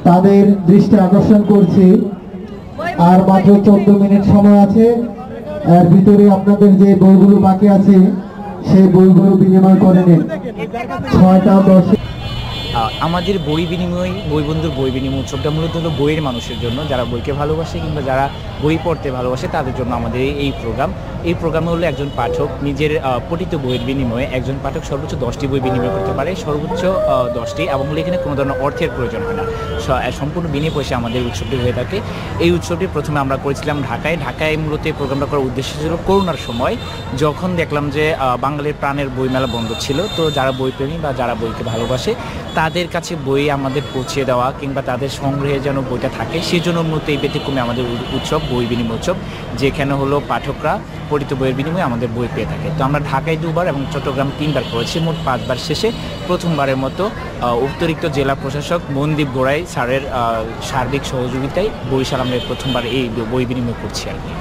তাদের দৃষ্টি আকর্ষণ করছি। আর মাত্র 14 মিনিট সময় আছে। এর ভিতরে আপনাদের যে বইগুলো বাকি আছে সেই বইগুলো বিনিময় করে নিন। 6টা 10 আমাদের বই বিনিময় বই বন্ধুর বই বিনিময় উৎসবটা মূলত হলো বইয়ের মানুষের জন্য, যারা বইকে ভালোবাসে কিংবা যারা বই পড়তে ভালোবাসে তাদের জন্য আমাদের এই প্রোগ্রাম। এই প্রোগ্রামে হলো একজন পাঠক নিজের পঠিত বইয়ের বিনিময়ে একজন পাঠক সর্বোচ্চ 10টি বই বিনিময় করতে পারে, সর্বোচ্চ 10টি, এবং এখানে কোনো ধরনের অর্থের প্রয়োজন হয় না, সম্পূর্ণ বিনা পয়সা আমাদের উৎসবটি হয়ে থাকে। এই উৎসবটি প্রথমে আমরা করেছিলাম ঢাকায় মূলত এই প্রোগ্রামটা করার উদ্দেশ্য ছিল করোনার সময়, যখন দেখলাম যে বাঙালির প্রাণের বইমেলা বন্ধ ছিল, তো যারা বইপ্রেমী বা যারা বইকে ভালোবাসে তাদের কাছে বই আমাদের পৌঁছে দেওয়া কিংবা তাদের সংগ্রহে যেন বইটা থাকে, সেই জন্য মূলত এই ব্যতিক্রমে আমাদের উৎসব বই বিনিময় উৎসব, যেখানে হলো পাঠকরা পঠিত বইয়ের বিনিময়ে আমাদের বই পেয়ে থাকে। তো আমরা ঢাকায় 2বার এবং চট্টগ্রাম 3বার করেছি, মোট 5বার। শেষে প্রথমবারের মতো অতিরিক্ত জেলা প্রশাসক মনদীপ গোড়াই স্যারের সার্বিক সহযোগিতায় বরিশাল আমরা প্রথমবার এই বই বিনিময় করছি আর কি।